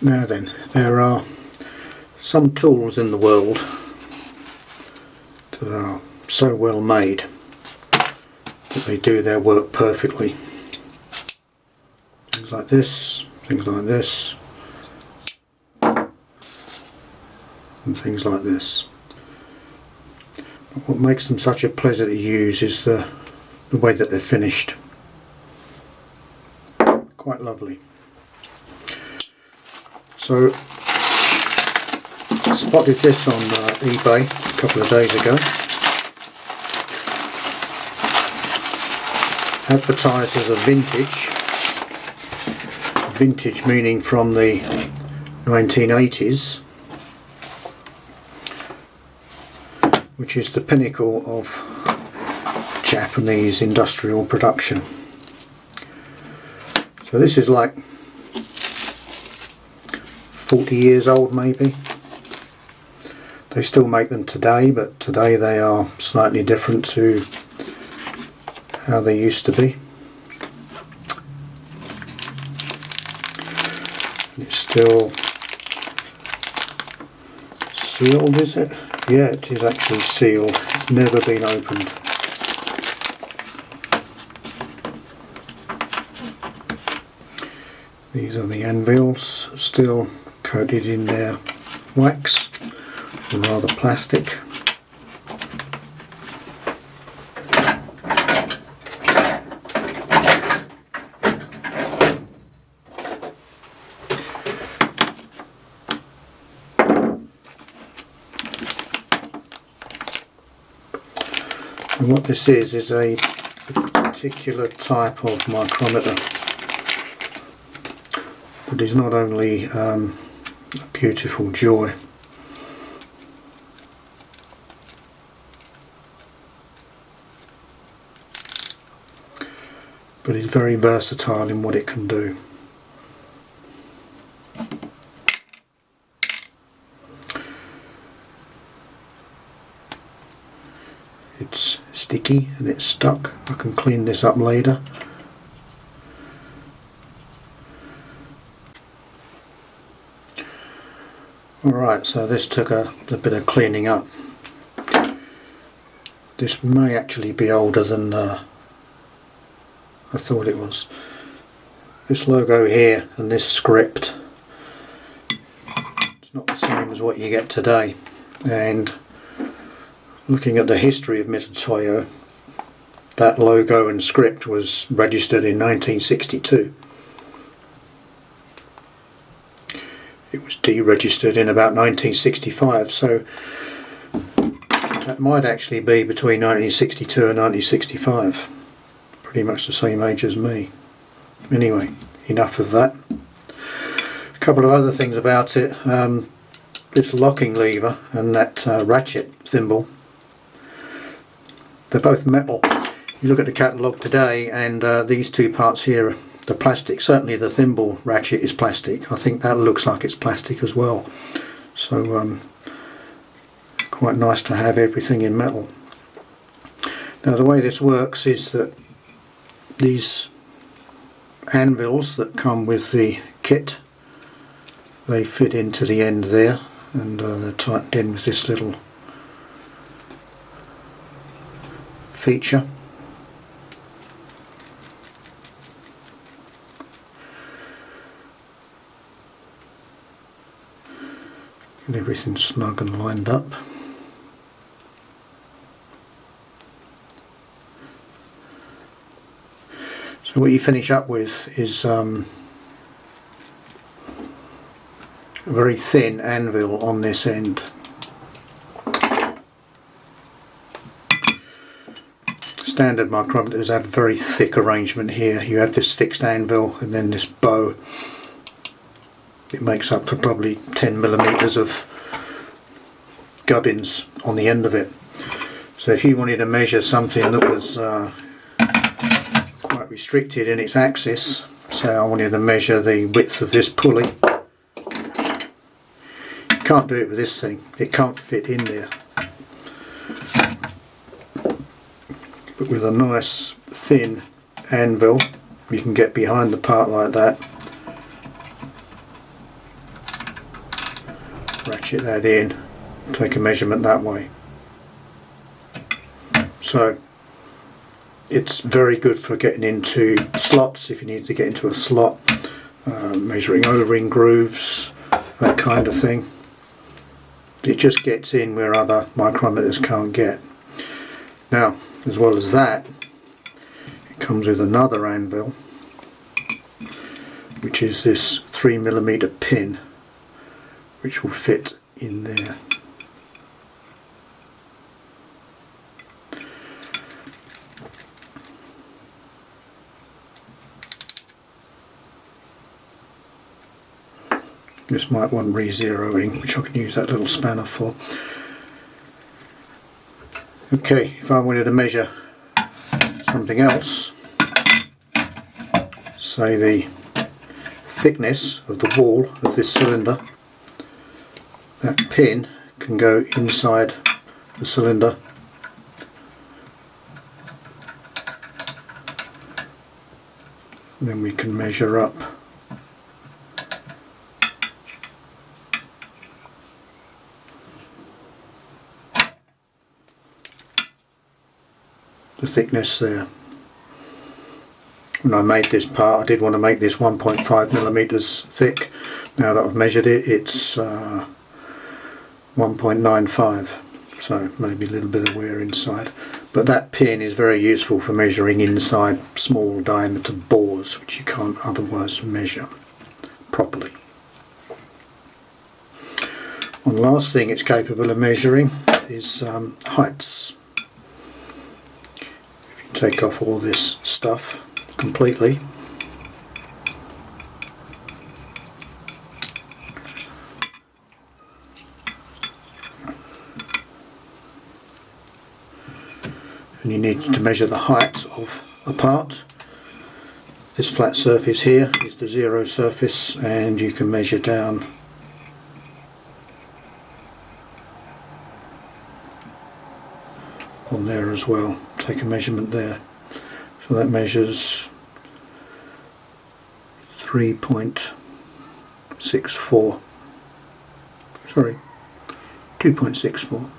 Now then, there are some tools in the world that are so well made that they do their work perfectly. Things like this, and things like this. But what makes them such a pleasure to use is the way that they're finished. Quite lovely. So I spotted this on eBay a couple of days ago. Advertised as a vintage meaning from the 1980s, which is the pinnacle of Japanese industrial production. So this is like 40 years old maybe. They still make them today, but today they are slightly different to how they used to be. It's still sealed, is it? Yeah, it is actually sealed. It's never been opened. These are the anvils, still coated in their wax, or rather plastic. And what this is a particular type of micrometer. It is not only a beautiful joy, but it's very versatile in what it can do. It's sticky and it's stuck. I can clean this up later. Alright, so this took a bit of cleaning up. This may actually be older than I thought it was. This logo here and this script, it's not the same as what you get today. And looking at the history of Mitutoyo, that logo and script was registered in 1962. It was deregistered in about 1965, so that might actually be between 1962 and 1965. Pretty much the same age as me. Anyway, enough of that. A couple of other things about it. This locking lever and that ratchet thimble, they're both metal. You look at the catalogue today and these two parts here, the plastic, certainly the thimble ratchet is plastic. I think that looks like it's plastic as well. So quite nice to have everything in metal. Now the way this works is that these anvils that come with the kit, they fit into the end there, and they're tightened in with this little feature. Get everything snug and lined up. So what you finish up with is a very thin anvil on this end. Standard micrometers have a very thick arrangement here. You have this fixed anvil and then this bow. It makes up for probably 10 millimeters of gubbins on the end of it. So if you wanted to measure something that was quite restricted in its axis, say I wanted to measure the width of this pulley, you can't do it with this thing. It can't fit in there. But with a nice thin anvil you can get behind the part like that ratchet that in, take a measurement that way. So it's very good for getting into slots if you need to get into a slot, measuring O-ring grooves, that kind of thing. It just gets in where other micrometers can't get. Now, as well as that, it comes with another anvil, which is this 3mm pin, which will fit in there. This might want re-zeroing, which I can use that little spanner for. Okay, if I wanted to measure something else, say the thickness of the wall of this cylinder, that pin can go inside the cylinder and then we can measure up the thickness there. When I made this part, I did want to make this 1.5mm thick. Now that I've measured it, it's 1.95, so maybe a little bit of wear inside. But that pin is very useful for measuring inside small diameter bores, which you can't otherwise measure properly. One last thing it's capable of measuring is heights. If you take off all this stuff completely, and you need to measure the height of a part. This flat surface here is the zero surface, and you can measure down on there as well. Take a measurement there. So that measures 3.64. Sorry, 2.64.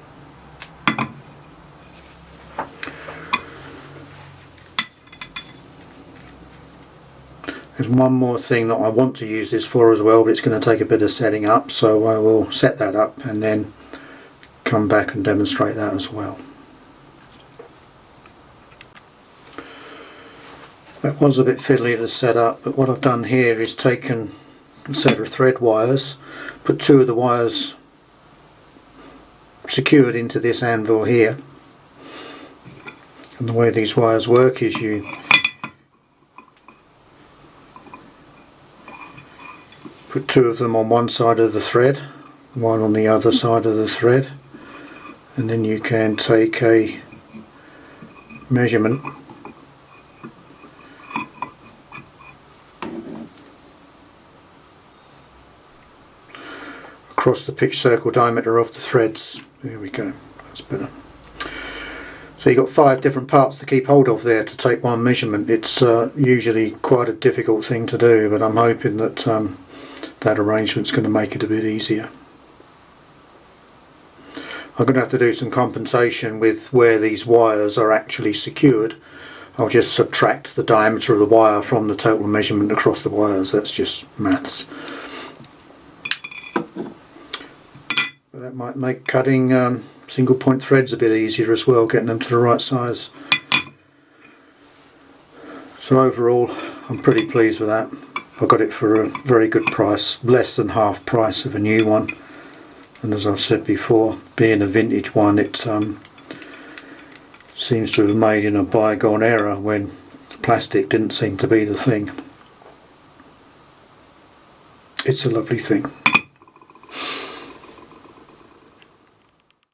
There's one more thing that I want to use this for as well, but it's going to take a bit of setting up, so I will set that up and then come back and demonstrate that as well. That was a bit fiddly to set up, but what I've done here is taken a set of thread wires, put two of the wires secured into this anvil here, and the way these wires work is you put two of them on one side of the thread, one on the other side of the thread, and then you can take a measurement across the pitch circle diameter of the threads. There we go, that's better. So you've got 5 different parts to keep hold of there to take one measurement. It's usually quite a difficult thing to do, but I'm hoping that that arrangement's going to make it a bit easier. I'm going to have to do some compensation with where these wires are actually secured. I'll just subtract the diameter of the wire from the total measurement across the wires. That's just maths. That might make cutting single point threads a bit easier as well, getting them to the right size. So overall, I'm pretty pleased with that. I got it for a very good price, less than half price of a new one. And as I've said before, being a vintage one, it seems to have made in a bygone era when plastic didn't seem to be the thing. It's a lovely thing.